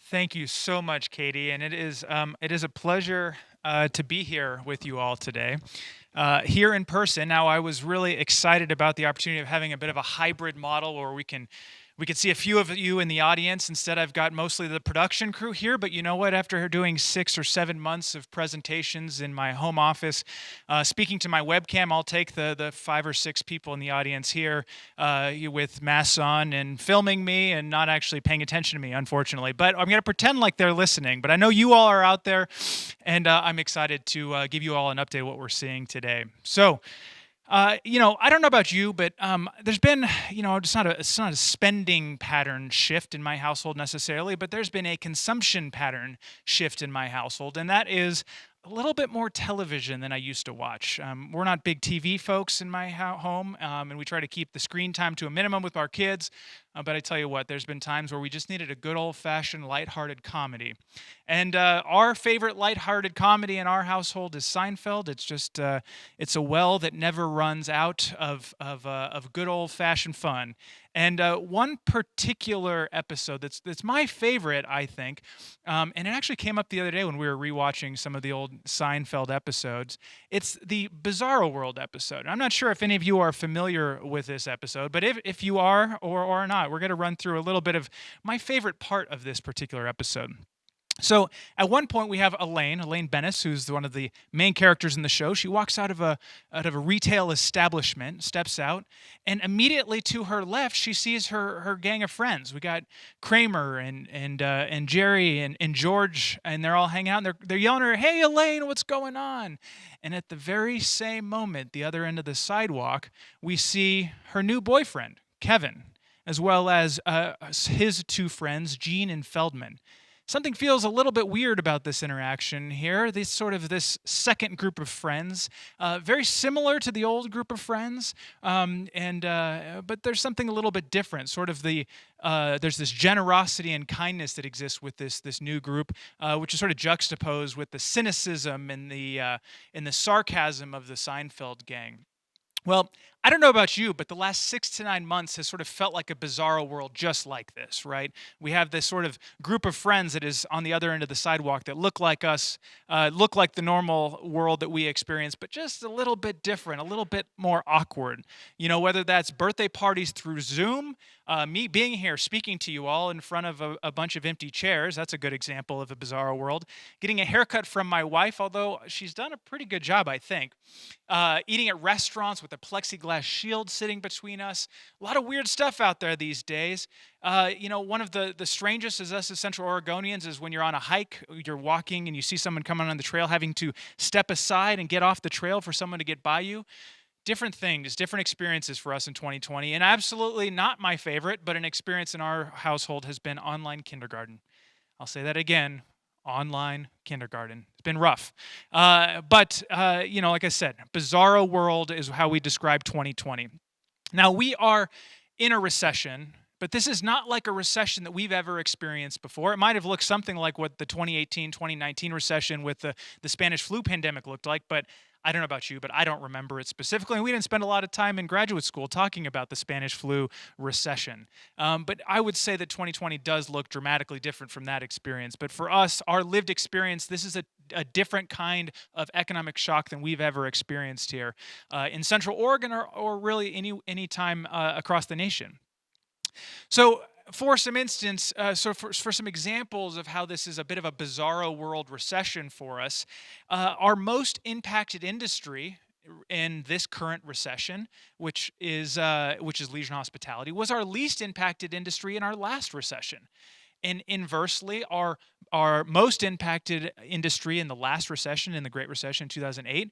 Thank you so much, Katie, and it is a pleasure to be here with you all today, here in person. Now, I was really excited about the opportunity of having a bit of a hybrid model where we could see a few of you in the audience. Instead, I've got mostly the production crew here. But you know what? After doing 6 or 7 months of presentations in my home office, speaking to my webcam, I'll take the 5 or 6 people in the audience here with masks on and filming me and not actually paying attention to me, unfortunately. But I'm going to pretend like they're listening. But I know you all are out there, and I'm excited to give you all an update of what we're seeing today. So, I don't know about you, but there's been, it's not a spending pattern shift in my household necessarily, but there's been a consumption pattern shift in my household, and that is a little bit more television than I used to watch. We're not big TV folks in my home, and we try to keep the screen time to a minimum with our kids. But I tell you what, there's been times where we just needed a good old-fashioned lighthearted comedy. And our favorite lighthearted comedy in our household is Seinfeld. It's a well that never runs out of good old-fashioned fun. And one particular episode that's my favorite, I think, and it actually came up the other day when we were rewatching some of the old Seinfeld episodes. It's the Bizarro World episode. I'm not sure if any of you are familiar with this episode, but if you are or not, we're going to run through a little bit of my favorite part of this particular episode. So at one point we have Elaine Bennis, who's one of the main characters in the show. She walks out of a retail establishment, steps out, and immediately to her left she sees her gang of friends. We got Kramer and Jerry and George, and they're all hanging out. And they're yelling at her, "Hey Elaine, what's going on?" And at the very same moment, the other end of the sidewalk, we see her new boyfriend, Kevin, as well as his two friends, Gene and Feldman. Something feels a little bit weird about this interaction here. This second group of friends, very similar to the old group of friends, but there's something a little bit different. There's this generosity and kindness that exists with this new group, which is sort of juxtaposed with the cynicism and the sarcasm of the Seinfeld gang. Well, I don't know about you, but the last 6 to 9 months has sort of felt like a bizarro world just like this, right? We have this sort of group of friends that is on the other end of the sidewalk that look like us, look like the normal world that we experience, but just a little bit different, a little bit more awkward. Whether that's birthday parties through Zoom, me being here speaking to you all in front of a bunch of empty chairs, that's a good example of a bizarro world. Getting a haircut from my wife, although she's done a pretty good job, I think. Eating at restaurants with a plexiglass shield sitting between us. A lot of weird stuff out there these days. One of the strangest is us as Central Oregonians is when you're on a hike, you're walking and you see someone coming on the trail, having to step aside and get off the trail for someone to get by you. Different things, different experiences for us in 2020. And absolutely not my favorite, but an experience in our household has been online kindergarten. I'll say that again. Online kindergarten. It's been rough. But like I said, bizarro world is how we describe 2020. Now, we are in a recession, but this is not like a recession that we've ever experienced before. It might have looked something like what the 2018-2019 recession with the Spanish flu pandemic looked like, but I don't know about you, but I don't remember it specifically. And we didn't spend a lot of time in graduate school talking about the Spanish flu recession. But I would say that 2020 does look dramatically different from that experience. But for us, our lived experience, this is a different kind of economic shock than we've ever experienced here in Central Oregon or really any time across the nation. So for some instance, for some examples of how this is a bit of a bizarro world recession for us, our most impacted industry in this current recession, which is leisure and hospitality, was our least impacted industry in our last recession. And inversely, our most impacted industry in the last recession, in the Great Recession in 2008,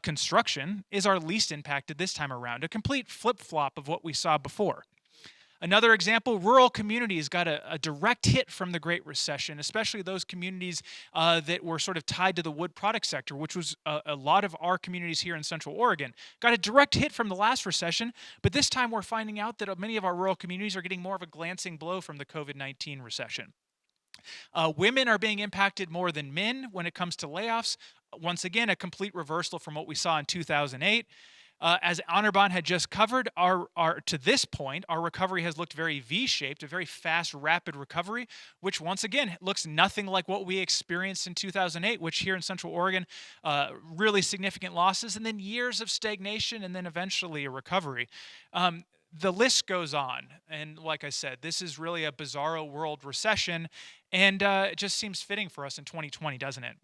construction, is our least impacted this time around. A complete flip-flop of what we saw before. Another example, rural communities got a direct hit from the Great Recession, especially those communities that were sort of tied to the wood product sector, which was a lot of our communities here in Central Oregon. Got a direct hit from the last recession, but this time we're finding out that many of our rural communities are getting more of a glancing blow from the COVID-19 recession. Women are being impacted more than men when it comes to layoffs. Once again, a complete reversal from what we saw in 2008. As Anirban had just covered, our to this point, our recovery has looked very V-shaped, a very fast, rapid recovery, which once again looks nothing like what we experienced in 2008, which here in Central Oregon, really significant losses, and then years of stagnation, and then eventually a recovery. The list goes on, and like I said, this is really a bizarro world recession, and it just seems fitting for us in 2020, doesn't it?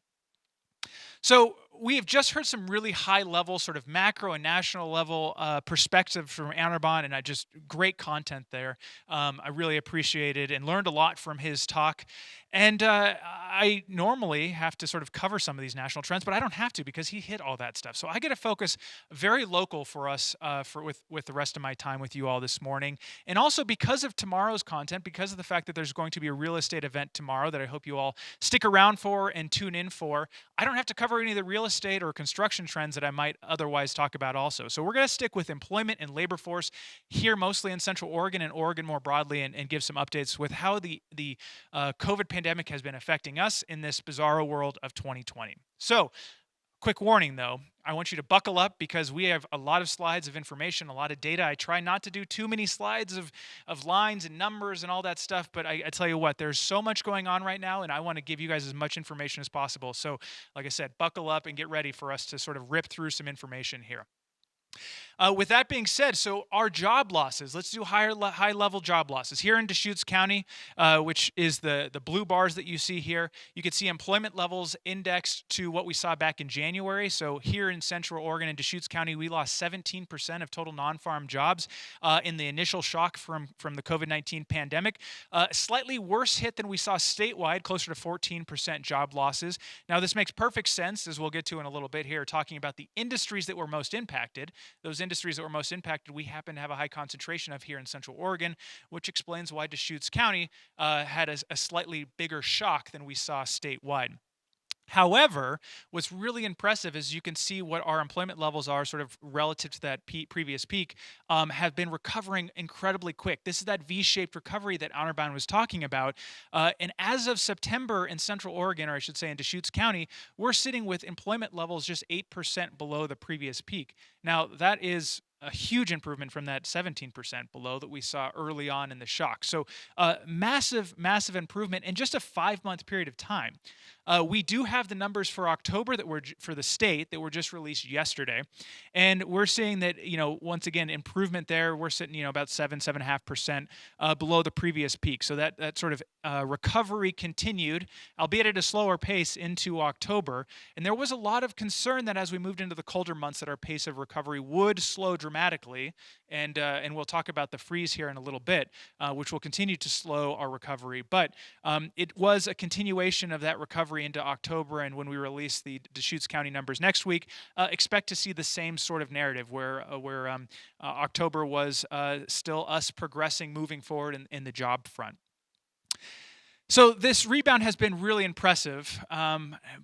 So we have just heard some really high level, sort of macro and national level perspective from Anirban, and I just great content there. I really appreciated and learned a lot from his talk. And I normally have to sort of cover some of these national trends, but I don't have to because he hit all that stuff. So I get to focus very local for us for with the rest of my time with you all this morning, and also because of tomorrow's content, because of the fact that there's going to be a real estate event tomorrow that I hope you all stick around for and tune in for. I don't have to cover any of the real estate or construction trends that I might otherwise talk about also. So we're going to stick with employment and labor force here, mostly in Central Oregon and Oregon more broadly, and give some updates with how the COVID pandemic has been affecting us in this bizarro world of 2020. So, quick warning though, I want you to buckle up because we have a lot of slides of information, a lot of data. I try not to do too many slides of lines and numbers and all that stuff, but I tell you what, there's so much going on right now, and I want to give you guys as much information as possible. So, like I said, buckle up and get ready for us to sort of rip through some information here. With that being said, so our job losses, let's do high level job losses. Here in Deschutes County, which is the blue bars that you see here, you can see employment levels indexed to what we saw back in January. So here in Central Oregon and Deschutes County, we lost 17% of total non-farm jobs in the initial shock from the COVID-19 pandemic. Slightly worse hit than we saw statewide, closer to 14% job losses. Now, this makes perfect sense, as we'll get to in a little bit here, talking about the industries that were most impacted. Those industries that were most impacted, we happen to have a high concentration of here in Central Oregon, which explains why Deschutes County had a slightly bigger shock than we saw statewide. However, what's really impressive is you can see what our employment levels are sort of relative to that previous peak, have been recovering incredibly quick. This is that V-shaped recovery that Anirban was talking about. And as of September in Central Oregon, or I should say in Deschutes County, we're sitting with employment levels just 8% below the previous peak. Now, that is a huge improvement from that 17% below that we saw early on in the shock. So, massive, massive improvement in just a 5-month period of time. We do have the numbers for October that were for the state that were just released yesterday, and we're seeing that once again improvement there. We're sitting about 7.5% below the previous peak. So that sort of recovery continued, albeit at a slower pace into October. And there was a lot of concern that as we moved into the colder months, that our pace of recovery would slow dramatically. And we'll talk about the freeze here in a little bit, which will continue to slow our recovery. But it was a continuation of that recovery into October, and when we release the Deschutes County numbers next week, expect to see the same sort of narrative where October was still us progressing, moving forward in the job front. So this rebound has been really impressive,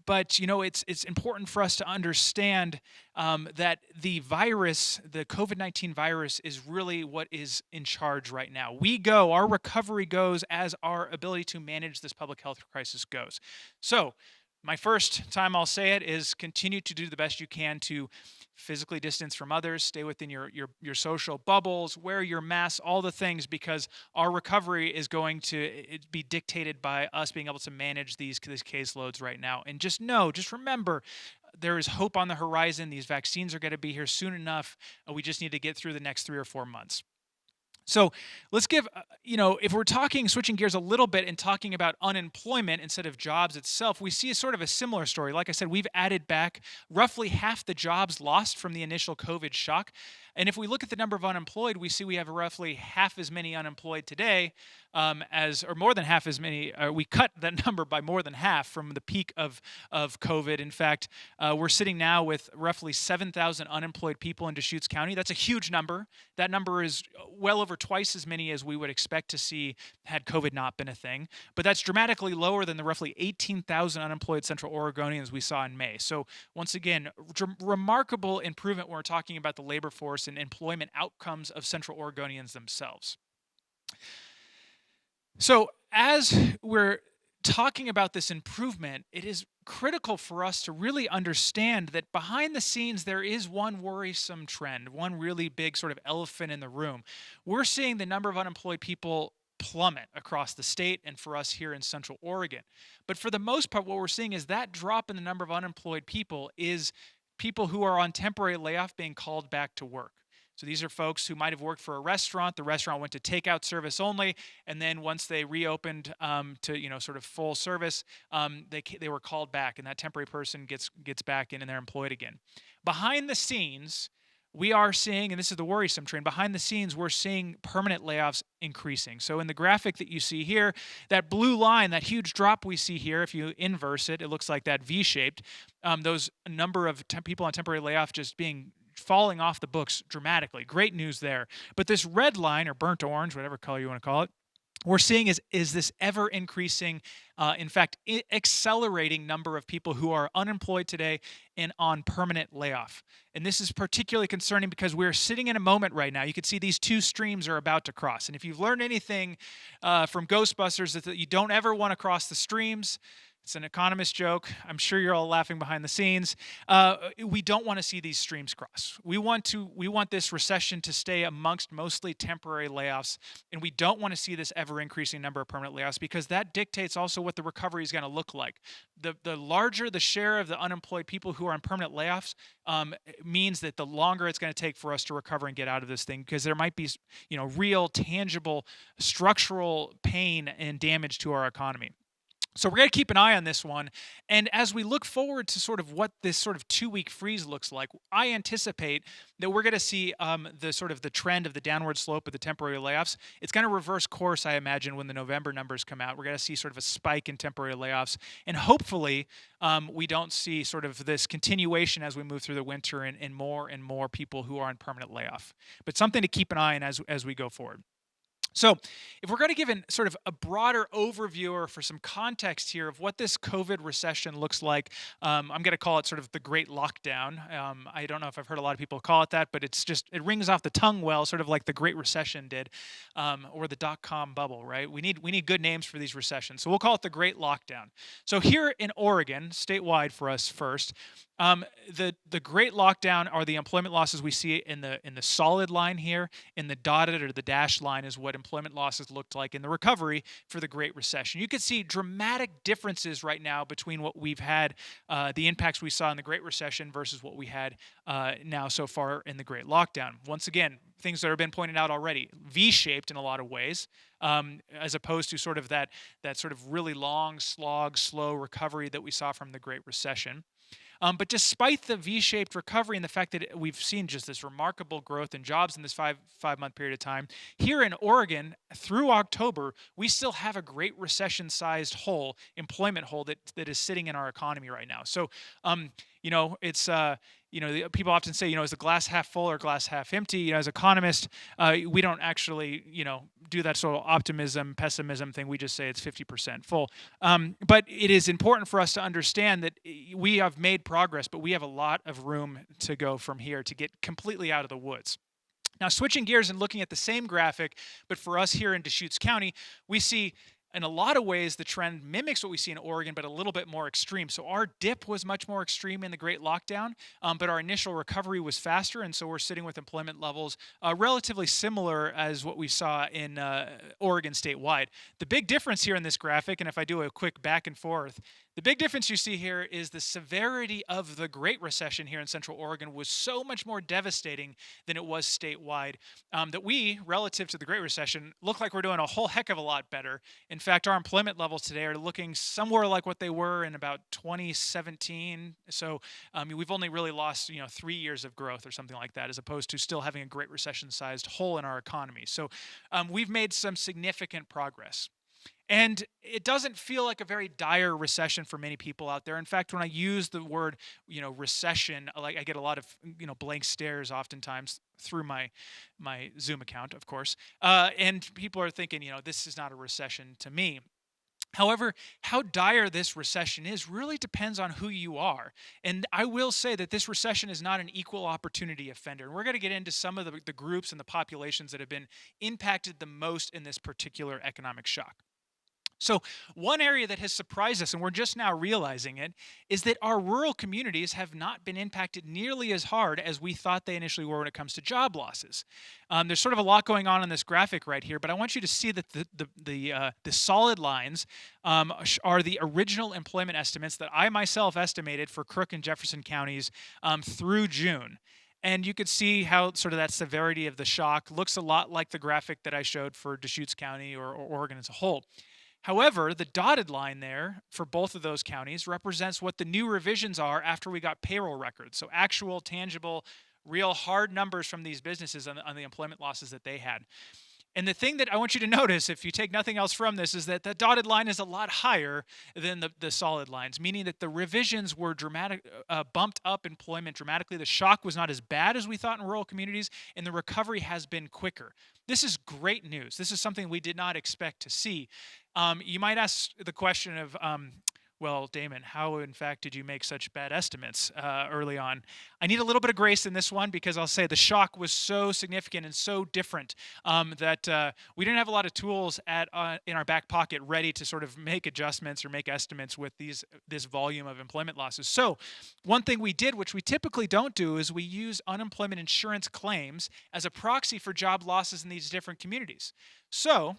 but it's important for us to understand that the virus, the COVID-19 virus, is really what is in charge right now. Our recovery goes as our ability to manage this public health crisis goes. So my first time I'll say it is continue to do the best you can to physically distance from others, stay within your social bubbles, wear your masks, all the things, because our recovery is going to be dictated by us being able to manage these caseloads right now. And just remember, there is hope on the horizon. These vaccines are going to be here soon enough. We just need to get through the next 3 or 4 months. So let's give, if we're switching gears a little bit and talking about unemployment instead of jobs itself, we see a sort of a similar story. Like I said, we've added back roughly half the jobs lost from the initial COVID shock. And if we look at the number of unemployed, we see we have roughly half as many unemployed today or more than half as many. We cut that number by more than half from the peak of COVID. In fact, we're sitting now with roughly 7,000 unemployed people in Deschutes County. That's a huge number. That number is well over twice as many as we would expect to see had COVID not been a thing. But that's dramatically lower than the roughly 18,000 unemployed Central Oregonians we saw in May. So once again, remarkable improvement when we're talking about the labor force and employment outcomes of Central Oregonians themselves. So as we're talking about this improvement, it is critical for us to really understand that behind the scenes there is one worrisome trend, one really big sort of elephant in the room. We're seeing the number of unemployed people plummet across the state and for us here in Central Oregon. But for the most part, what we're seeing is that drop in the number of unemployed people is people who are on temporary layoff being called back to work. So these are folks who might have worked for a restaurant. The restaurant went to takeout service only, and then once they reopened to sort of full service, they were called back, and that temporary person gets back in and they're employed again. Behind the scenes, we are seeing, and this is the worrisome trend, behind the scenes, we're seeing permanent layoffs increasing. So in the graphic that you see here, that blue line, that huge drop we see here, if you inverse it, it looks like that V-shaped. Those number of people on temporary layoff just being falling off the books dramatically. Great news there. But this red line, or burnt orange, whatever color you want to call it, we're seeing is this ever increasing, in fact, accelerating number of people who are unemployed today and on permanent layoff. And this is particularly concerning because we're sitting in a moment right now. You can see these two streams are about to cross. And if you've learned anything from Ghostbusters, it's that you don't ever want to cross the streams. It's an economist joke. I'm sure you're all laughing behind the scenes. We don't want to see these streams cross. We want this recession to stay amongst mostly temporary layoffs, and we don't want to see this ever increasing number of permanent layoffs because that dictates also what the recovery is going to look like. The larger the share of the unemployed people who are on permanent layoffs means that the longer it's going to take for us to recover and get out of this thing, because there might be real, tangible, structural pain and damage to our economy. So we're going to keep an eye on this one. And as we look forward to sort of what this sort of 2-week freeze looks like, I anticipate that we're going to see the trend of the downward slope of the temporary layoffs. It's going to reverse course, I imagine, when the November numbers come out. We're going to see sort of a spike in temporary layoffs. And hopefully we don't see sort of this continuation as we move through the winter and more people who are on permanent layoff. But something to keep an eye on as we go forward. So if we're going to give sort of a broader overview or for some context here of what this COVID recession looks like, I'm going to call it sort of the Great Lockdown. I don't know if I've heard a lot of people call it that, but it rings off the tongue well, sort of like the Great Recession did, or the dot-com bubble, right? We need good names for these recessions. So we'll call it the Great Lockdown. So here in Oregon, statewide for us first, the Great Lockdown are the employment losses we see in the solid line here. In the dotted or the dashed line is what employment losses looked like in the recovery for the Great Recession. You can see dramatic differences right now between what we've had, the impacts we saw in the Great Recession versus what we had now so far in the Great Lockdown. Once again, things that have been pointed out already, V-shaped in a lot of ways, as opposed to sort of that sort of really long slog, slow recovery that we saw from the Great Recession. But despite the V-shaped recovery and the fact that we've seen just this remarkable growth in jobs in this five-month period of time, here in Oregon, through October, we still have a Great Recession-sized employment hole that is sitting in our economy right now. So, it's people often say, is the glass half full or glass half empty? As economists, we don't actually, do that sort of optimism, pessimism thing. We just say it's 50% full. But it is important for us to understand that we have made progress, but we have a lot of room to go from here to get completely out of the woods. Now, switching gears and looking at the same graphic, but for us here in Deschutes County, we see in a lot of ways, the trend mimics what we see in Oregon, but a little bit more extreme. So our dip was much more extreme in the Great Lockdown, but our initial recovery was faster, and so we're sitting with employment levels relatively similar as what we saw in Oregon statewide. The big difference here in this graphic, and if I do a quick back and forth, the big difference you see here is the severity of the Great Recession here in Central Oregon was so much more devastating than it was statewide, that we, relative to the Great Recession, look like we're doing a whole heck of a lot better. In fact, our employment levels today are looking somewhere like what they were in about 2017. So we've only really lost 3 years of growth or something like that, as opposed to still having a Great Recession-sized hole in our economy. So we've made some significant progress. And it doesn't feel like a very dire recession for many people out there. In fact, when I use the word, recession, I get a lot of, blank stares oftentimes through my Zoom account, of course. And people are thinking, this is not a recession to me. However, how dire this recession is really depends on who you are. And I will say that this recession is not an equal opportunity offender. And we're going to get into some of the groups and the populations that have been impacted the most in this particular economic shock. So, one area that has surprised us, and we're just now realizing it, is that our rural communities have not been impacted nearly as hard as we thought they initially were when it comes to job losses. There's sort of a lot going on this graphic right here, but I want you to see that the solid lines are the original employment estimates that I myself estimated for Crook and Jefferson counties through June. And you could see how sort of that severity of the shock looks a lot like the graphic that I showed for Deschutes County or Oregon as a whole. However, the dotted line there for both of those counties represents what the new revisions are after we got payroll records. So, actual, tangible, real hard numbers from these businesses on the employment losses that they had. And the thing that I want you to notice, if you take nothing else from this, is that the dotted line is a lot higher than the solid lines, meaning that the revisions were bumped up employment dramatically. The shock was not as bad as we thought in rural communities, and the recovery has been quicker. This is great news. This is something we did not expect to see. You might ask the question of, well, Damon, how in fact did you make such bad estimates early on? I need a little bit of grace in this one because I'll say the shock was so significant and so different that we didn't have a lot of tools in our back pocket ready to sort of make adjustments or make estimates with this volume of employment losses. So one thing we did, which we typically don't do, is we use unemployment insurance claims as a proxy for job losses in these different communities. So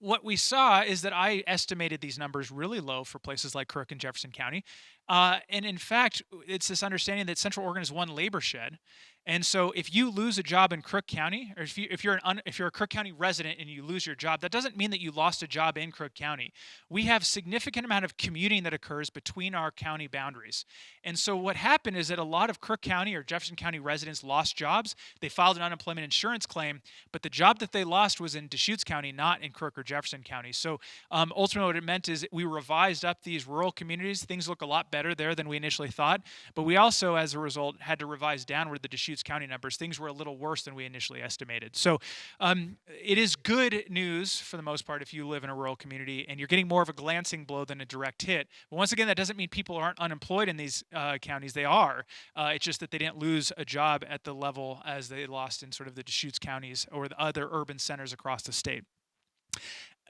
what we saw is that I estimated these numbers really low for places like Crook and Jefferson County. And in fact, it's this understanding that Central Oregon is one labor shed. And so if you lose a job in Crook County, or if you're a Crook County resident and you lose your job, that doesn't mean that you lost a job in Crook County. We have significant amount of commuting that occurs between our county boundaries. And so what happened is that a lot of Crook County or Jefferson County residents lost jobs. They filed an unemployment insurance claim, but the job that they lost was in Deschutes County, not in Crook or Jefferson County. So ultimately what it meant is we revised up these rural communities. Things look a lot better there than we initially thought, but we also, as a result, had to revise downward the Deschutes County numbers. Things were a little worse than we initially estimated. So it is good news for the most part if you live in a rural community and you're getting more of a glancing blow than a direct hit. But once again, that doesn't mean people aren't unemployed in these counties. They are. It's just that they didn't lose a job at the level as they lost in sort of the Deschutes counties or the other urban centers across the state.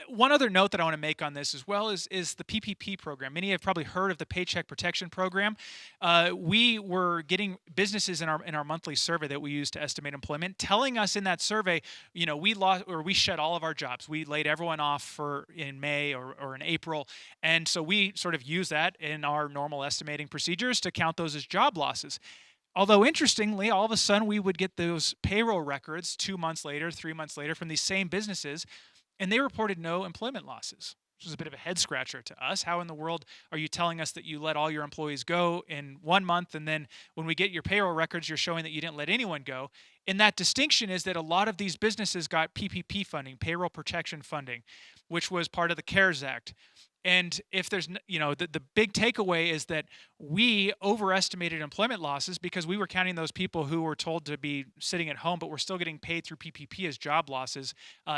One other note that I want to make on this as well is the PPP program. Many have probably heard of the Paycheck Protection Program. We were getting businesses in our monthly survey that we use to estimate employment, telling us in that survey, we shed all of our jobs. We laid everyone off in May or in April, and so we sort of use that in our normal estimating procedures to count those as job losses. Although interestingly, all of a sudden we would get those payroll records 2 months later, 3 months later from these same businesses, and they reported no employment losses, which was a bit of a head scratcher to us. How in the world are you telling us that you let all your employees go in 1 month, and then when we get your payroll records, you're showing that you didn't let anyone go? And that distinction is that a lot of these businesses got PPP funding, payroll protection funding, which was part of the CARES Act. And if there's, the big takeaway is that we overestimated employment losses because we were counting those people who were told to be sitting at home, but were still getting paid through PPP as job losses.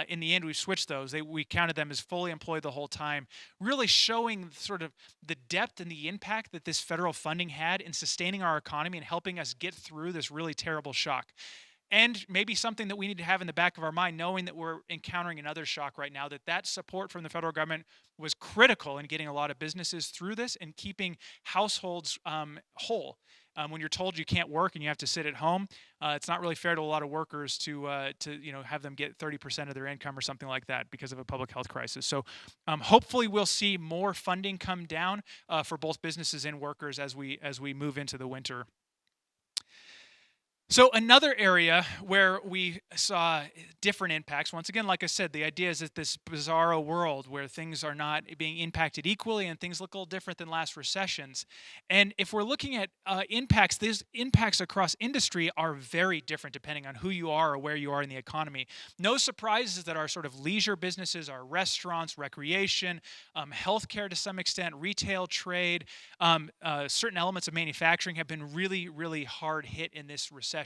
In the end, we switched those. We counted them as fully employed the whole time, really showing sort of the depth and the impact that this federal funding had in sustaining our economy and helping us get through this really terrible shock. And maybe something that we need to have in the back of our mind, knowing that we're encountering another shock right now, that support from the federal government was critical in getting a lot of businesses through this and keeping households whole. When you're told you can't work and you have to sit at home, it's not really fair to a lot of workers to have them get 30% of their income or something like that because of a public health crisis. So hopefully we'll see more funding come down for both businesses and workers as we move into the winter. So another area where we saw different impacts, once again, like I said, the idea is that this bizarro world where things are not being impacted equally and things look a little different than last recessions. And if we're looking at impacts, these impacts across industry are very different depending on who you are or where you are in the economy. No surprises that our sort of leisure businesses, our restaurants, recreation, healthcare to some extent, retail, trade, certain elements of manufacturing have been really, really hard hit in this recession.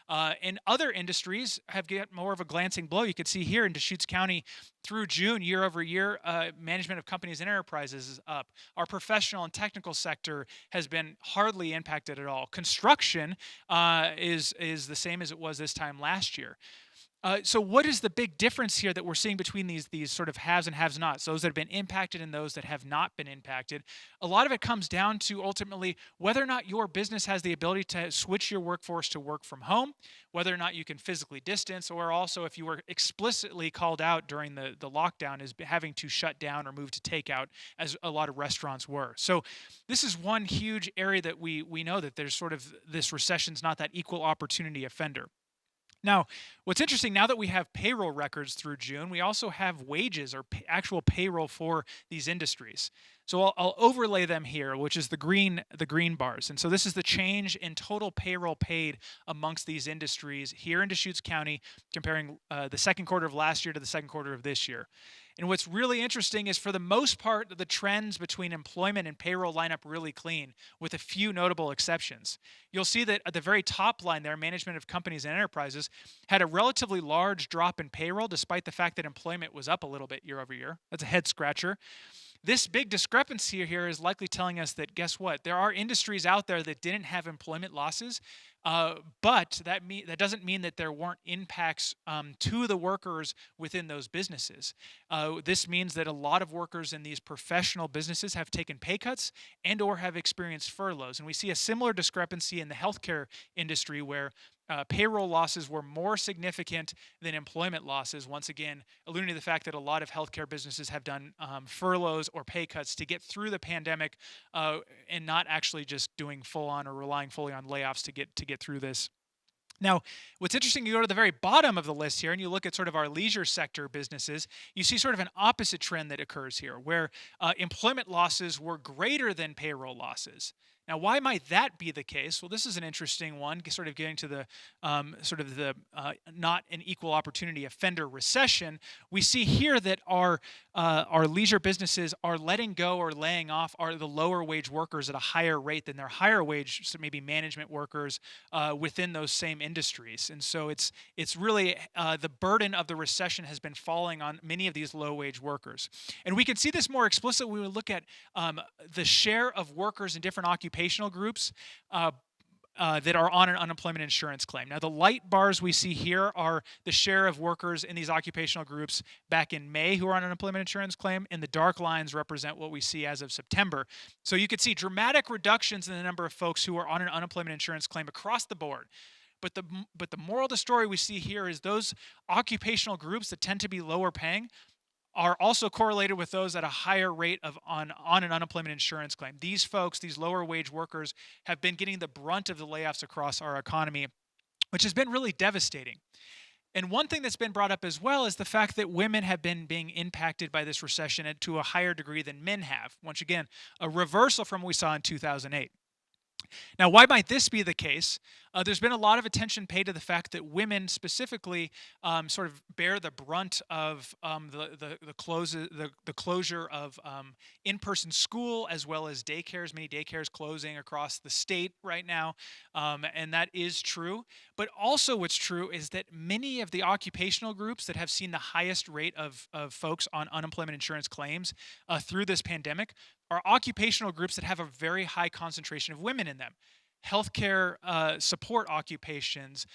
And other industries have got more of a glancing blow. You can see here in Deschutes County through June, year over year, management of companies and enterprises is up. Our professional and technical sector has been hardly impacted at all. Construction is the same as it was this time last year. So what is the big difference here that we're seeing between these sort of haves and have-nots, those that have been impacted and those that have not been impacted? A lot of it comes down to ultimately whether or not your business has the ability to switch your workforce to work from home, whether or not you can physically distance, or also if you were explicitly called out during the lockdown as having to shut down or move to takeout, as a lot of restaurants were. So this is one huge area that we know that there's sort of this recession's not that equal opportunity offender. Now, what's interesting now that we have payroll records through June, we also have wages or actual payroll for these industries. So I'll overlay them here, which is the green bars. And so this is the change in total payroll paid amongst these industries here in Deschutes County, comparing the second quarter of last year to the second quarter of this year. And what's really interesting is, for the most part, the trends between employment and payroll line up really clean, with a few notable exceptions. You'll see that at the very top line there, management of companies and enterprises had a relatively large drop in payroll, despite the fact that employment was up a little bit year over year. That's a head scratcher. This big discrepancy here is likely telling us that, guess what? There are industries out there that didn't have employment losses, but that doesn't mean that there weren't impacts to the workers within those businesses. This means that a lot of workers in these professional businesses have taken pay cuts and/or have experienced furloughs, and we see a similar discrepancy in the healthcare industry, where payroll losses were more significant than employment losses, once again, alluding to the fact that a lot of healthcare businesses have done furloughs or pay cuts to get through the pandemic, and not actually just doing full on or relying fully on layoffs to get through this. Now, what's interesting, you go to the very bottom of the list here and you look at sort of our leisure sector businesses, you see sort of an opposite trend that occurs here, where employment losses were greater than payroll losses. Now, why might that be the case? Well, this is an interesting one, sort of getting to the not an equal opportunity offender recession. We see here that our leisure businesses are letting go or laying off the lower wage workers at a higher rate than their higher wage, so maybe management workers within those same industries. And so it's really the burden of the recession has been falling on many of these low wage workers. And we can see this more explicitly when we look at the share of workers in different occupational groups that are on an unemployment insurance claim. Now, the light bars we see here are the share of workers in these occupational groups back in May who are on an unemployment insurance claim, and the dark lines represent what we see as of September. So you could see dramatic reductions in the number of folks who are on an unemployment insurance claim across the board. But the moral of the story we see here is those occupational groups that tend to be lower paying are also correlated with those at a higher rate of on an unemployment insurance claim. These folks, these lower wage workers, have been getting the brunt of the layoffs across our economy, which has been really devastating. And one thing that's been brought up as well is the fact that women have been being impacted by this recession to a higher degree than men have. Once again, a reversal from what we saw in 2008. Now, why might this be the case? There's been a lot of attention paid to the fact that women specifically sort of bear the brunt of the closure of in-person school, as well as daycares. Many daycares closing across the state right now, and that is true. But also, what's true is that many of the occupational groups that have seen the highest rate of folks on unemployment insurance claims through this pandemic are occupational groups that have a very high concentration of women in them. Healthcare support occupations,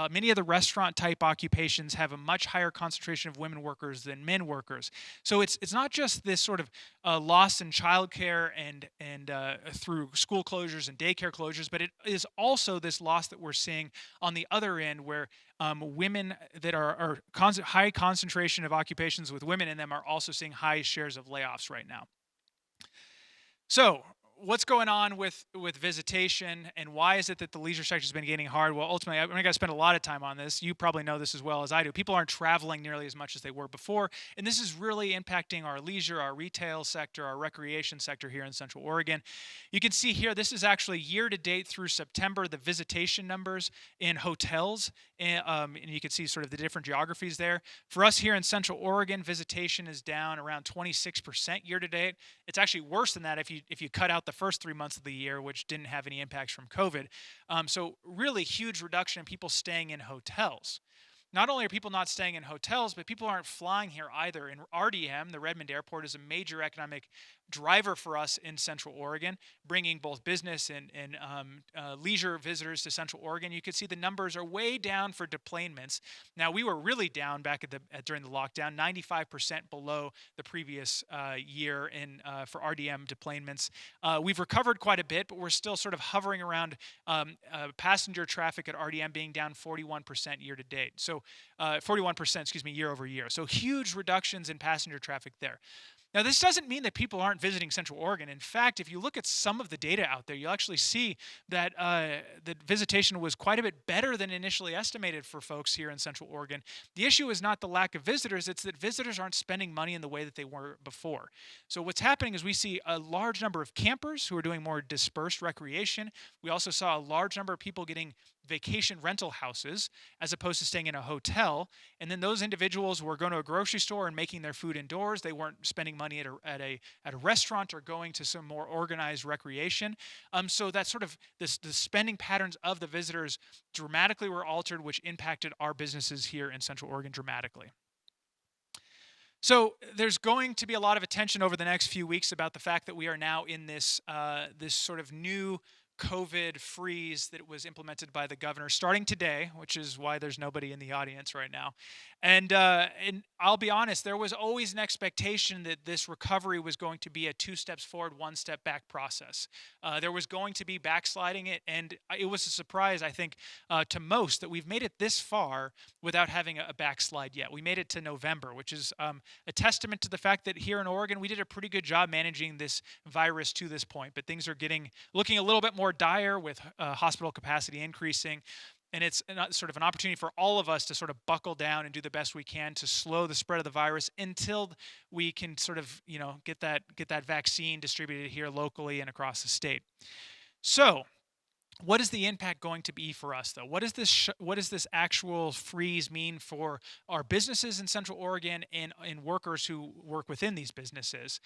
many of the restaurant type occupations have a much higher concentration of women workers than men workers. So it's not just this sort of loss in childcare and through school closures and daycare closures, but it is also this loss that we're seeing on the other end, where women that are high concentration of occupations with women in them are also seeing high shares of layoffs right now. So, what's going on with visitation, and why is it that the leisure sector has been getting hard? Well, ultimately, I'm going to spend a lot of time on this. You probably know this as well as I do. People aren't traveling nearly as much as they were before, and this is really impacting our leisure, our retail sector, our recreation sector here in Central Oregon. You can see here, this is actually year to date through September, the visitation numbers in hotels, and you can see sort of the different geographies there. For us here in Central Oregon, visitation is down around 26% year to date. It's actually worse than that if you cut out the first 3 months of the year, which didn't have any impacts from COVID. So really huge reduction in people staying in hotels. Not only are people not staying in hotels, but people aren't flying here either. In RDM, the Redmond Airport, is a major economic driver for us in Central Oregon, bringing both business and leisure visitors to Central Oregon. You can see the numbers are way down for deplanements. Now, we were really down back during the lockdown, 95% below the previous year for RDM deplanements. We've recovered quite a bit, but we're still sort of hovering around passenger traffic at RDM being down 41% year to date. So 41%, excuse me, year over year. So huge reductions in passenger traffic there. Now, this doesn't mean that people aren't visiting Central Oregon. In fact, if you look at some of the data out there, you'll actually see that that visitation was quite a bit better than initially estimated for folks here in Central Oregon. The issue is not the lack of visitors, it's that visitors aren't spending money in the way that they were before. So what's happening is we see a large number of campers who are doing more dispersed recreation. We also saw a large number of people getting vacation rental houses as opposed to staying in a hotel. And then those individuals were going to a grocery store and making their food indoors. They weren't spending money at a restaurant or going to some more organized recreation. So that sort of the spending patterns of the visitors dramatically were altered, which impacted our businesses here in Central Oregon dramatically. So there's going to be a lot of attention over the next few weeks about the fact that we are now in this sort of new COVID freeze that was implemented by the governor starting today, which is why there's nobody in the audience right now. And I'll be honest, there was always an expectation that this recovery was going to be a 2 steps forward, 1 step back process. There was going to be backsliding it, and it was a surprise, I think, to most that we've made it this far without having a backslide yet. We made it to November, which is a testament to the fact that here in Oregon, we did a pretty good job managing this virus to this point, but things are looking a little bit more dire with hospital capacity increasing. And it's sort of an opportunity for all of us to sort of buckle down and do the best we can to slow the spread of the virus until we can sort of, get that vaccine distributed here locally and across the state. So, what is the impact going to be for us, though? What does this actual freeze mean for our businesses in Central Oregon and workers who work within these businesses?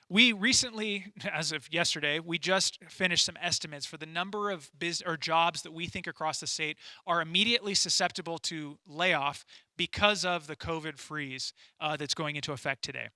We recently, as of yesterday, we just finished some estimates for the number of jobs that we think across the state are immediately susceptible to layoff because of the COVID freeze that's going into effect today.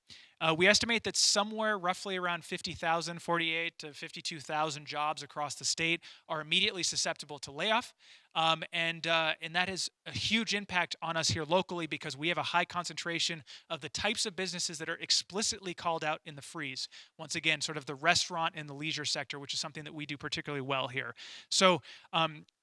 We estimate that somewhere roughly around 48 to 52,000 jobs across the state are immediately susceptible to layoff. And that has a huge impact on us here locally because we have a high concentration of the types of businesses that are explicitly called out in the freeze. Once again, sort of the restaurant and the leisure sector, which is something that we do particularly well here. So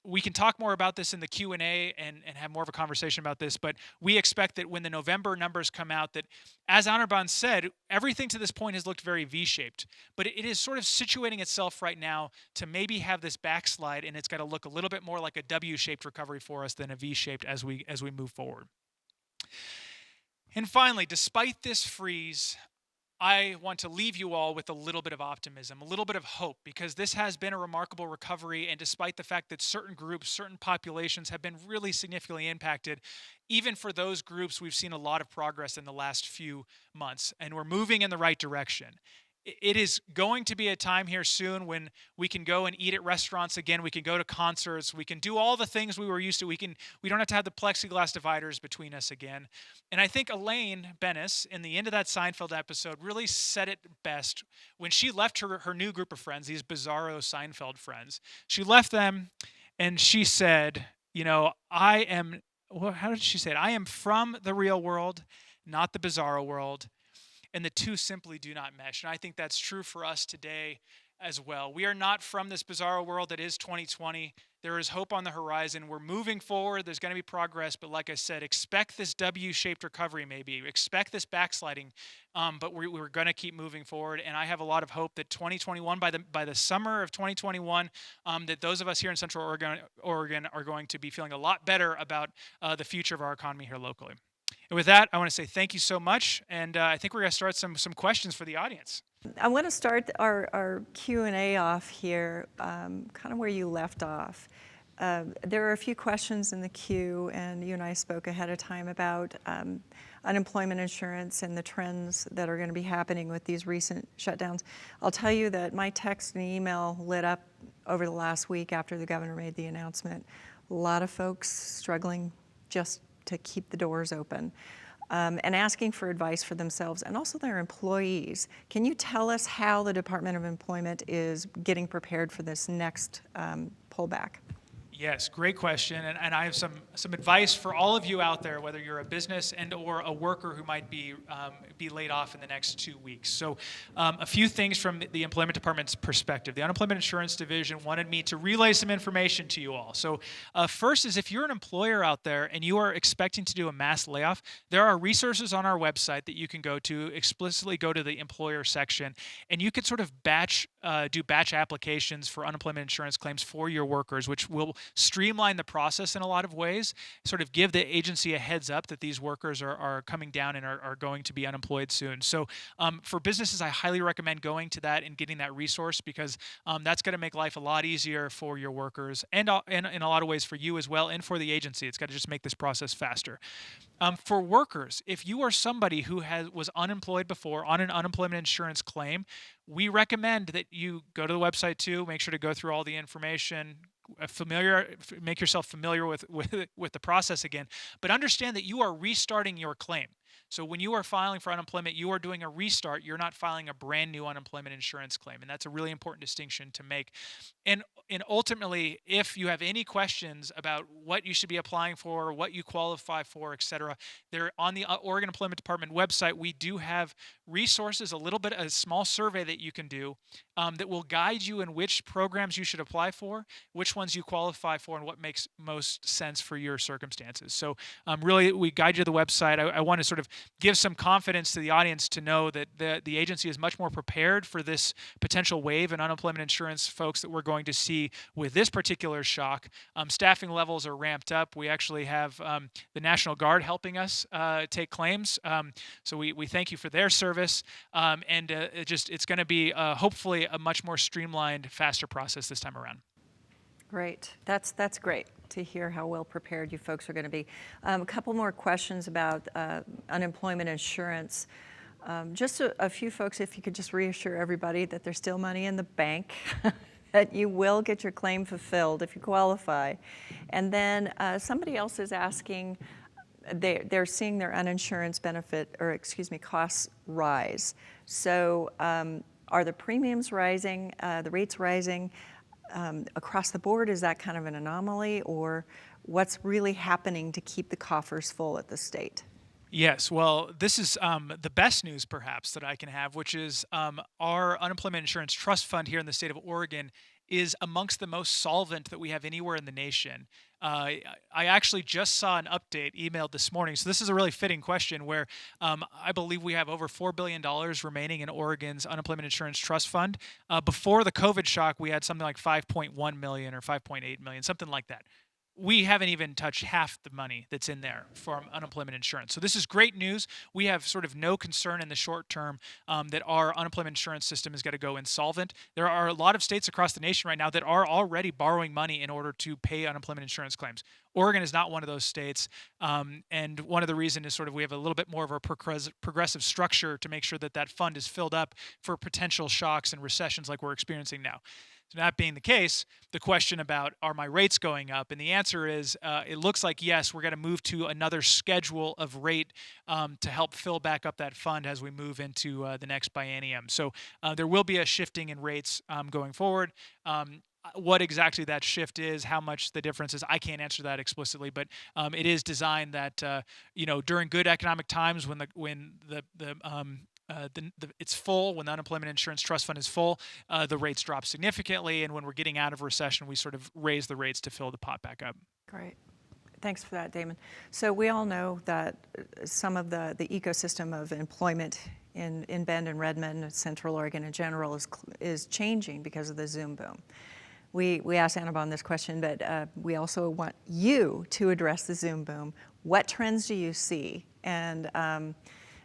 we can talk more about this in the Q&A and have more of a conversation about this, but we expect that when the November numbers come out that, as Anirban said, everything to this point has looked very V-shaped, but it is sort of situating itself right now to maybe have this backslide, and it's got to look a little bit more like a W-shaped recovery for us than a V-shaped as we move forward. And finally, despite this freeze, I want to leave you all with a little bit of optimism, a little bit of hope, because this has been a remarkable recovery. And despite the fact that certain groups, certain populations have been really significantly impacted, even for those groups, we've seen a lot of progress in the last few months, and we're moving in the right direction. It is going to be a time here soon when we can go and eat at restaurants again. We can go to concerts. We can do all the things we were used to. We don't have to have the plexiglass dividers between us again. And I think Elaine Bennis, in the end of that Seinfeld episode, really said it best when she left her new group of friends, these bizarro Seinfeld friends. She left them and she said, how did she say it? I am from the real world, not the bizarro world. And the two simply do not mesh. And I think that's true for us today as well. We are not from this bizarro world that is 2020. There is hope on the horizon. We're moving forward. There's going to be progress. But like I said, expect this W-shaped recovery maybe. Expect this backsliding. But we're going to keep moving forward. And I have a lot of hope that 2021, by the summer of 2021, that those of us here in Central Oregon are going to be feeling a lot better about the future of our economy here locally. And with that, I want to say thank you so much, and I think we're going to start some questions for the audience. I want to start our Q&A off here, kind of where you left off. There are a few questions in the queue, and you and I spoke ahead of time about unemployment insurance and the trends that are going to be happening with these recent shutdowns. I'll tell you that my text and email lit up over the last week after the governor made the announcement. A lot of folks struggling just to keep the doors open. and asking for advice for themselves and also their employees. Can you tell us how the Department of Employment is getting prepared for this next pullback? Yes, great question, and I have some advice for all of you out there, whether you're a business and or a worker who might be laid off in the next 2 weeks. So, a few things from the Employment Department's perspective. The Unemployment Insurance Division wanted me to relay some information to you all. So, first is if you're an employer out there and you are expecting to do a mass layoff, there are resources on our website that you can go to. Explicitly go to the employer section, and you can sort of do batch applications for unemployment insurance claims for your workers, which will streamline the process in a lot of ways, sort of give the agency a heads up that these workers are coming down and are going to be unemployed soon. So for businesses, I highly recommend going to that and getting that resource because that's going to make life a lot easier for your workers and in a lot of ways for you as well and for the agency. It's got to just make this process faster. For workers, if you are somebody who was unemployed before on an unemployment insurance claim, we recommend that you go to the website too. Make sure to go through all the information, make yourself familiar with the process again. But understand that you are restarting your claim. So when you are filing for unemployment, you are doing a restart. You're not filing a brand new unemployment insurance claim, and that's a really important distinction to make. And ultimately, if you have any questions about what you should be applying for, what you qualify for, et cetera, they're on the Oregon Employment Department website. We do have resources, a small survey that you can do that will guide you in which programs you should apply for, which ones you qualify for, and what makes most sense for your circumstances. So really, we guide you to the website. I want to sort of give some confidence to the audience to know that the agency is much more prepared for this potential wave in unemployment insurance folks that we're going to see with this particular shock. Staffing levels are ramped up. We actually have the National Guard helping us take claims. So we thank you for their service. And it's going to be hopefully a much more streamlined, faster process this time around. Great. That's great to hear how well prepared you folks are going to be. A couple more questions about unemployment insurance. Just a few folks, if you could just reassure everybody that there's still money in the bank, that you will get your claim fulfilled if you qualify. And then somebody else is asking, they're seeing their uninsurance benefit, or excuse me, costs rise. So are the premiums rising, the rates rising across the board? Is that kind of an anomaly, or what's really happening to keep the coffers full at the state? Yes, well, this is the best news perhaps that I can have, which is our unemployment insurance trust fund here in the state of Oregon is amongst the most solvent that we have anywhere in the nation. I actually just saw an update emailed this morning. So this is a really fitting question where I believe we have over $4 billion remaining in Oregon's unemployment insurance trust fund. Before the COVID shock, we had something like 5.1 million or 5.8 million, something like that. We haven't even touched half the money that's in there for unemployment insurance. So this is great news. We have sort of no concern in the short term that our unemployment insurance system is going to go insolvent. There are a lot of states across the nation right now that are already borrowing money in order to pay unemployment insurance claims. Oregon is not one of those states, and one of the reasons is sort of we have a little bit more of a progressive structure to make sure that that fund is filled up for potential shocks and recessions like we're experiencing now. So that being the case, the question about are my rates going up? And the answer is it looks like yes, we're going to move to another schedule of rate to help fill back up that fund as we move into the next biennium. So there will be a shifting in rates going forward. What exactly that shift is, how much the difference is, I can't answer that explicitly, but it is designed that during good economic times when it's full, when the unemployment insurance trust fund is full, the rates drop significantly, and when we're getting out of recession, we sort of raise the rates to fill the pot back up. Great. Thanks for that, Damon. So we all know that some of the ecosystem of employment in Bend and Redmond, Central Oregon in general, is changing because of the Zoom boom. We asked Annabon this question, but we also want you to address the Zoom boom. What trends do you see? And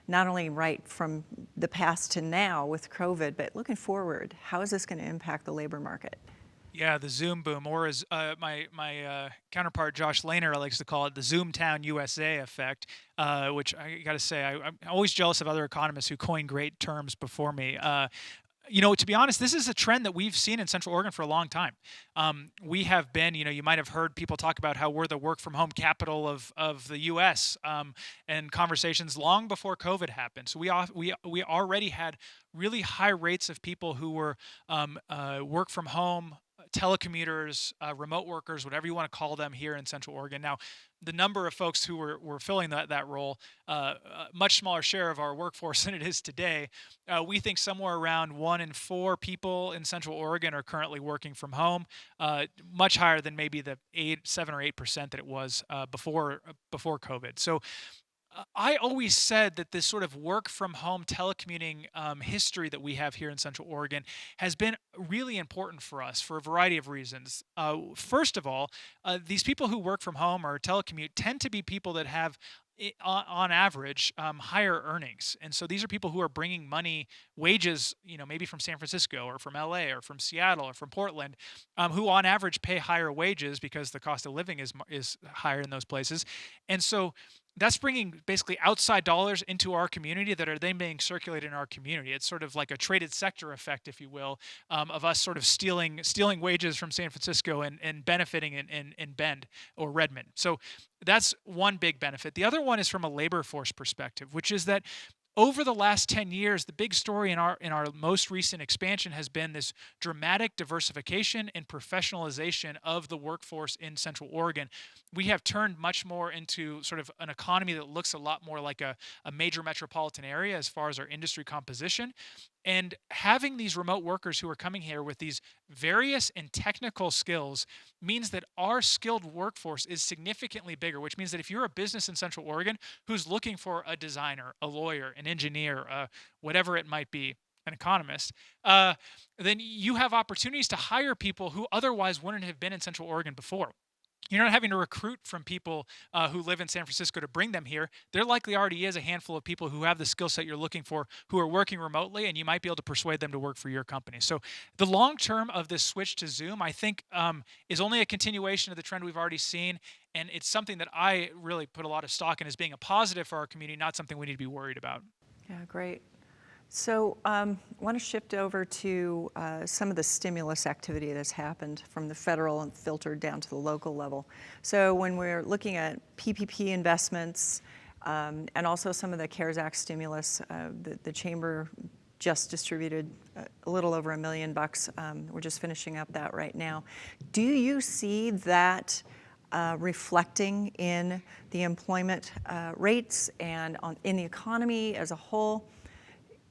not only right from the past to now with COVID, but looking forward, how is this going to impact the labor market? Yeah, the Zoom boom, or as my counterpart Josh Lehner likes to call it, the Zoomtown USA effect, which I got to say, I'm always jealous of other economists who coin great terms before me. To be honest, this is a trend that we've seen in Central Oregon for a long time. We have been, you might have heard people talk about how we're the work from home capital of the U.S. And conversations long before COVID happened. So we already had really high rates of people who were work from home, telecommuters, remote workers, whatever you want to call them here in Central Oregon. Now, the number of folks who were filling that role, a much smaller share of our workforce than it is today. We think somewhere around 1 in 4 people in Central Oregon are currently working from home, much higher than maybe the 7 or 8% that it was before COVID. So I always said that this sort of work from home telecommuting history that we have here in Central Oregon has been really important for us for a variety of reasons. First of all, these people who work from home or telecommute tend to be people that have on average higher earnings, and so these are people who are bringing money, wages, maybe from San Francisco or from LA or from Seattle or from Portland, who on average pay higher wages because the cost of living is higher in those places. And so that's bringing basically outside dollars into our community that are then being circulated in our community. It's sort of like a traded sector effect, if you will, of us sort of stealing wages from San Francisco and benefiting in Bend or Redmond. So that's one big benefit. The other one is from a labor force perspective, which is that over the last 10 years, the big story in our most recent expansion has been this dramatic diversification and professionalization of the workforce in Central Oregon. We have turned much more into sort of an economy that looks a lot more like a major metropolitan area as far as our industry composition. And having these remote workers who are coming here with these various and technical skills means that our skilled workforce is significantly bigger, which means that if you're a business in Central Oregon who's looking for a designer, a lawyer, an engineer, whatever it might be, an economist, then you have opportunities to hire people who otherwise wouldn't have been in Central Oregon before. You're not having to recruit from people who live in San Francisco to bring them here. There likely already is a handful of people who have the skill set you're looking for who are working remotely, and you might be able to persuade them to work for your company. So, the long term of this switch to Zoom, I think, is only a continuation of the trend we've already seen. And it's something that I really put a lot of stock in as being a positive for our community, not something we need to be worried about. Yeah, great. So I want to shift over to some of the stimulus activity that's happened from the federal and filtered down to the local level. So when we're looking at PPP investments and also some of the CARES Act stimulus, the chamber just distributed a little over $1 million. We're just finishing up that right now. Do you see that reflecting in the employment rates and in the economy as a whole?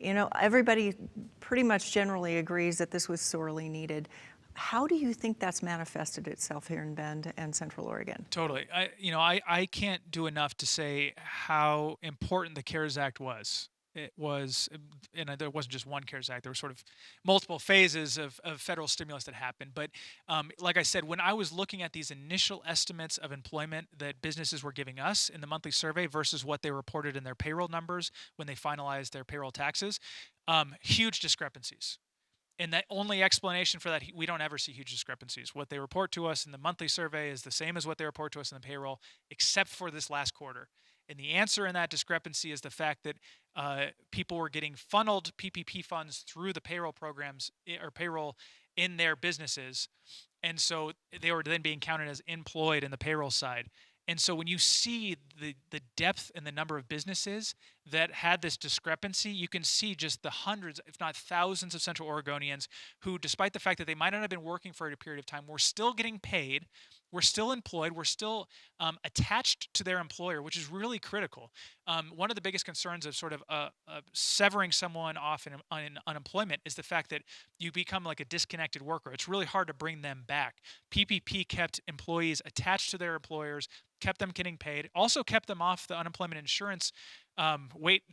Everybody pretty much generally agrees that this was sorely needed. How do you think that's manifested itself here in Bend and Central Oregon? Totally. I can't do enough to say how important the CARES Act was. It was, and there wasn't just one CARES Act. There were sort of multiple phases of federal stimulus that happened. But like I said, when I was looking at these initial estimates of employment that businesses were giving us in the monthly survey versus what they reported in their payroll numbers when they finalized their payroll taxes, huge discrepancies. And the only explanation for that, we don't ever see huge discrepancies. What they report to us in the monthly survey is the same as what they report to us in the payroll, except for this last quarter. And the answer in that discrepancy is the fact that people were getting funneled PPP funds through the payroll programs or payroll in their businesses. And so they were then being counted as employed in the payroll side. And so when you see the depth and the number of businesses that had this discrepancy, you can see just the hundreds, if not thousands, of Central Oregonians who, despite the fact that they might not have been working for a period of time, were still getting paid, were still employed, were still attached to their employer, which is really critical. One of the biggest concerns of sort of severing someone off in unemployment is the fact that you become like a disconnected worker. It's really hard to bring them back. PPP kept employees attached to their employers, kept them getting paid, also kept them off the unemployment insurance wait,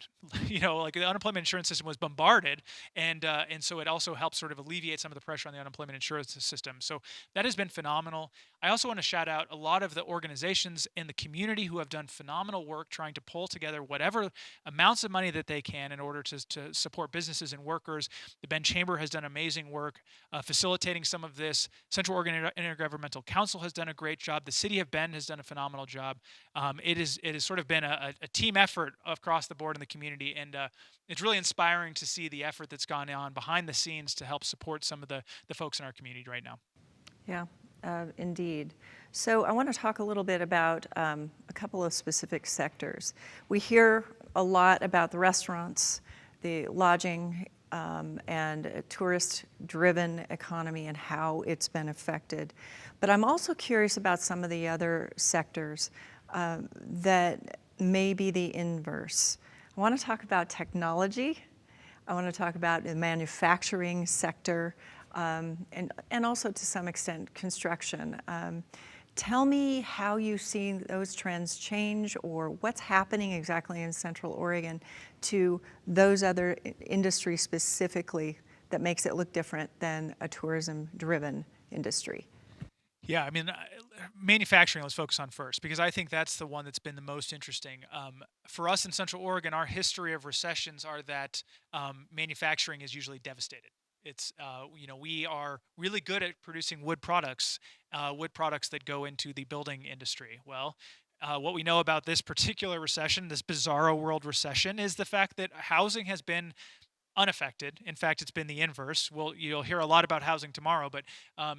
like the unemployment insurance system was bombarded, and so it also helps sort of alleviate some of the pressure on the unemployment insurance system. So that has been phenomenal. I also want to shout out a lot of the organizations in the community who have done phenomenal work trying to pull together whatever amounts of money that they can in order to support businesses and workers. The Bend Chamber has done amazing work facilitating some of this. Central Oregon Intergovernmental Council has done a great job. The City of Bend has done a phenomenal job. It has sort of been a team effort across the board in the community, and it's really inspiring to see the effort that's gone on behind the scenes to help support some of the folks in our community right now. Yeah, indeed. So I want to talk a little bit about a couple of specific sectors. We hear a lot about the restaurants, the lodging, and a tourist-driven economy and how it's been affected. But I'm also curious about some of the other sectors that may be the inverse. I want to talk about technology. I want to talk about the manufacturing sector, and also to some extent construction. Tell me how you've seen those trends change, or what's happening exactly in Central Oregon to those other industries specifically that makes it look different than a tourism-driven industry. Yeah, I mean, manufacturing, let's focus on first, because I think that's the one that's been the most interesting. For us in Central Oregon, our history of recessions are that manufacturing is usually devastated. We are really good at producing wood products that go into the building industry. Well, what we know about this particular recession, this bizarro world recession, is the fact that housing has been unaffected. In fact, it's been the inverse. You'll hear a lot about housing tomorrow, but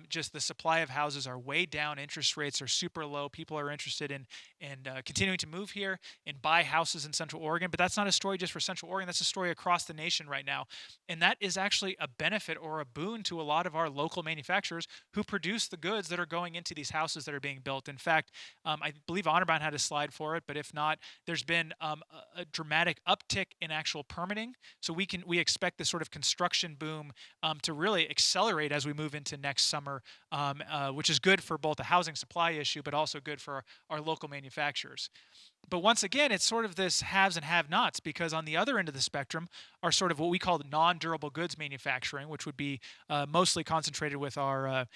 just the supply of houses are way down. Interest rates are super low. People are interested in continuing to move here and buy houses in Central Oregon. But that's not a story just for Central Oregon. That's a story across the nation right now, and that is actually a benefit or a boon to a lot of our local manufacturers who produce the goods that are going into these houses that are being built. In fact, I believe Honorbound had a slide for it, but if not, there's been a dramatic uptick in actual permitting. So we expect this sort of construction boom to really accelerate as we move into next summer, which is good for both the housing supply issue, but also good for our local manufacturers. But once again, it's sort of this haves and have-nots, because on the other end of the spectrum are sort of what we call the non-durable goods manufacturing, which would be mostly concentrated with our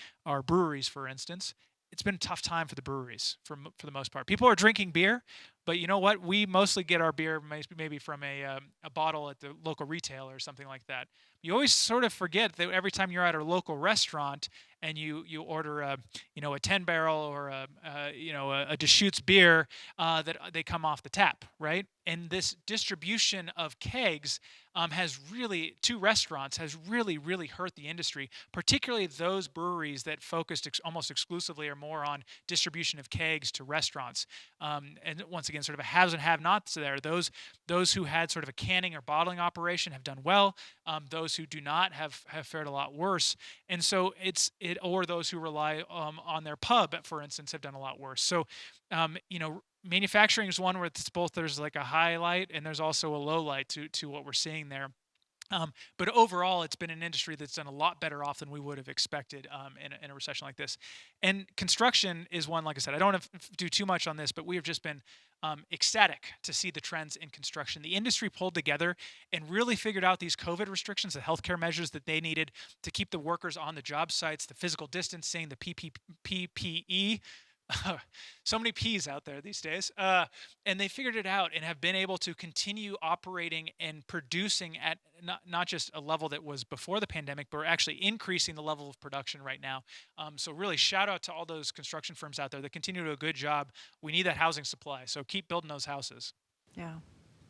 breweries, for instance. It's been a tough time for the breweries for the most part. People are drinking beer, but you know what? We mostly get our beer maybe from a bottle at the local retailer or something like that. You always sort of forget that every time you're at a local restaurant and you order a 10 barrel or a Deschutes beer, that they come off the tap, right? And this distribution of kegs has really to restaurants has really hurt the industry, particularly those breweries that focused almost exclusively or more on distribution of kegs to restaurants. And once again, sort of a haves and have-nots there. Those who had sort of a canning or bottling operation have done well. Those who do not have fared a lot worse. And so or those who rely on their pub, for instance, have done a lot worse. So, manufacturing is one where it's both, there's like a highlight and there's also a low light to what we're seeing there. But overall, it's been an industry that's done a lot better off than we would have expected in a recession like this. And construction is one, like I said, I don't have to do too much on this, but we have just been ecstatic to see the trends in construction. The industry pulled together and really figured out these COVID restrictions, the healthcare measures that they needed to keep the workers on the job sites, the physical distancing, the PPE. So many P's out there these days. And they figured it out and have been able to continue operating and producing at not just a level that was before the pandemic, but we're actually increasing the level of production right now. So really shout out to all those construction firms out there that continue to do a good job. We need that housing supply, so keep building those houses. Yeah,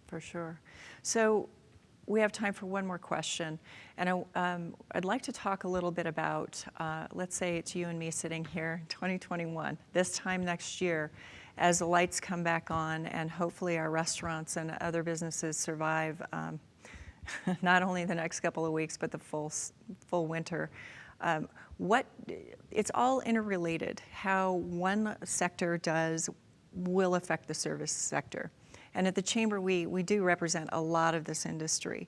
for sure. So we have time for one more question, and I'd like to talk a little bit about, let's say it's you and me sitting here in 2021, this time next year, as the lights come back on and hopefully our restaurants and other businesses survive not only the next couple of weeks, but the full winter. It's all interrelated. How one sector will affect the service sector. And at the Chamber, we do represent a lot of this industry.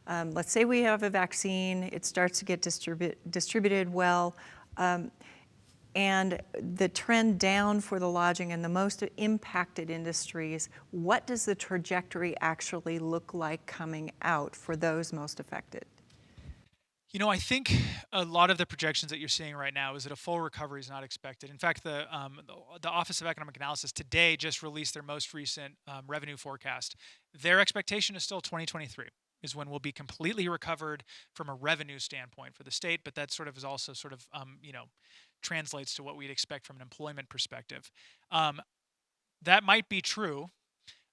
Let's say we have a vaccine, it starts to get distributed well, and the trend down for the lodging and the most impacted industries, what does the trajectory actually look like coming out for those most affected? I think a lot of the projections that you're seeing right now is that a full recovery is not expected. In fact, the Office of Economic Analysis today just released their most recent revenue forecast. Their expectation is still 2023 is when we'll be completely recovered from a revenue standpoint for the state, but that sort of is also sort of translates to what we'd expect from an employment perspective. That might be true.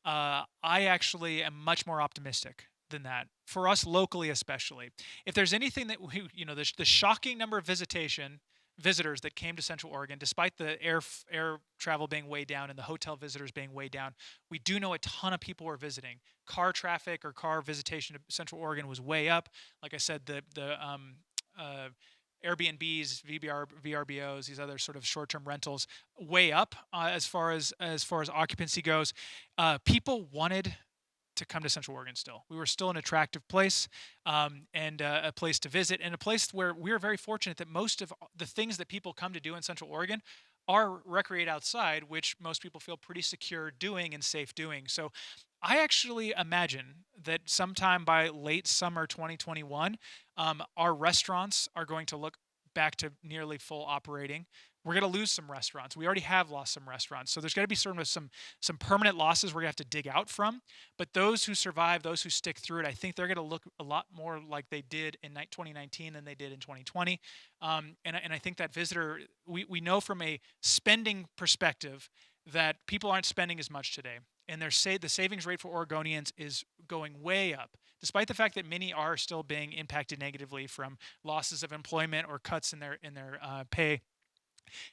I actually am much more optimistic than that for us locally, especially. If there's anything that we, the shocking number of visitors that came to Central Oregon, despite the air travel being way down and the hotel visitors being way down, we do know a ton of people were visiting. Car traffic or car visitation to Central Oregon was way up. Like I said, the uh, Airbnbs, VRBOs, these other sort of short-term rentals, way up as far as occupancy goes. People wanted to come to Central Oregon still. We were still an attractive place, and a place to visit, and a place where we're very fortunate that most of the things that people come to do in Central Oregon are recreate outside, which most people feel pretty secure doing and safe doing. So I actually imagine that sometime by late summer 2021, our restaurants are going to look back to nearly full operating. We're going to lose some restaurants. We already have lost some restaurants. So there's going to be sort of some permanent losses we're going to have to dig out from. But those who survive, those who stick through it, I think they're going to look a lot more like they did in 2019 than they did in 2020. And I think that we know from a spending perspective that people aren't spending as much today. And the savings rate for Oregonians is going way up, despite the fact that many are still being impacted negatively from losses of employment or cuts in their pay.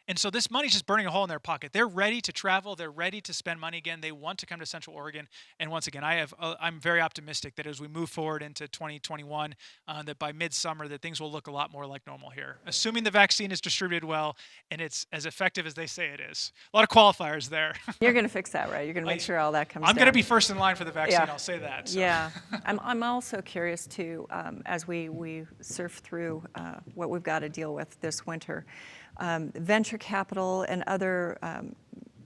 And so this money's just burning a hole in their pocket. They're ready to travel. They're ready to spend money again. They want to come to Central Oregon. And once again, I'm very optimistic that as we move forward into 2021, that by midsummer, that things will look a lot more like normal here, assuming the vaccine is distributed well and it's as effective as they say it is. A lot of qualifiers there. You're going to fix that, right? You're going to make sure all that comes I'm down. going to be first in line for the vaccine. Yeah. I'll say that. So. Yeah. I'm also curious too, as we surf through what we've got to deal with this winter. Venture capital and other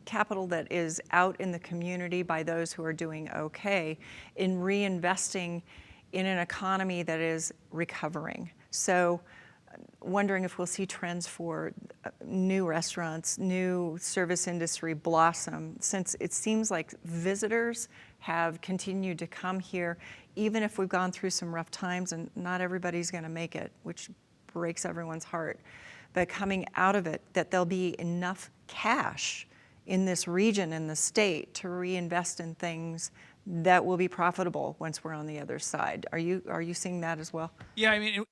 capital that is out in the community by those who are doing okay in reinvesting in an economy that is recovering. So wondering if we'll see trends for new restaurants, new service industry blossom, since it seems like visitors have continued to come here, even if we've gone through some rough times, and not everybody's going to make it, which breaks everyone's heart. But coming out of it, that there'll be enough cash in this region, in the state, to reinvest in things that will be profitable once we're on the other side. Are you seeing that as well? Yeah, I mean,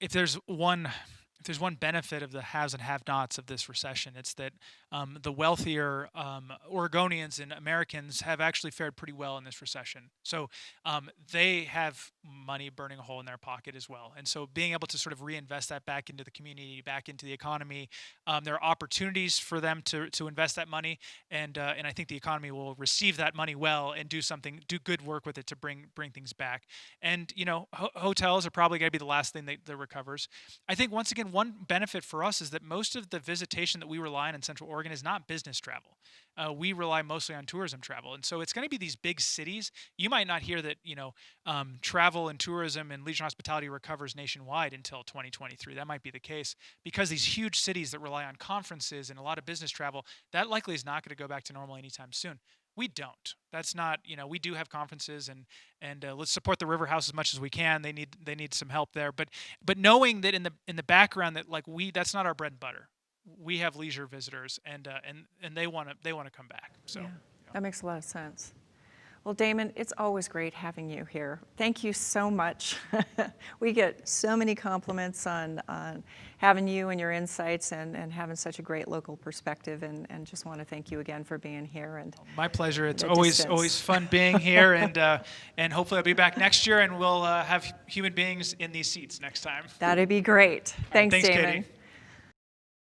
if there's one benefit of the haves and have-nots of this recession, it's that the wealthier Oregonians and Americans have actually fared pretty well in this recession. So they have money burning a hole in their pocket as well. And so being able to sort of reinvest that back into the community, back into the economy, there are opportunities for them to invest that money. And I think the economy will receive that money well and do good work with it to bring things back. And, hotels are probably going to be the last thing that recovers. I think, once again, one benefit for us is that most of the visitation that we rely on in Central Oregon is not business travel. We rely mostly on tourism travel. And so it's going to be these big cities. You might not hear that, travel and tourism and leisure hospitality recovers nationwide until 2023. That might be the case because these huge cities that rely on conferences and a lot of business travel, that likely is not going to go back to normal anytime soon. We don't. That's not, we do have conferences and let's support the River House as much as we can. They need some help there. But knowing that in the background that that's not our bread and butter. We have leisure visitors and they want to come back. So yeah, that makes a lot of sense. Well, Damon, it's always great having you here. Thank you so much. We get so many compliments on having you and your insights and having such a great local perspective, and just want to thank you again for being here. And my pleasure. It's always fun being here, and hopefully I'll be back next year, and we'll have human beings in these seats next time. That'd be great. Thanks, Thanks, Damon. Katie.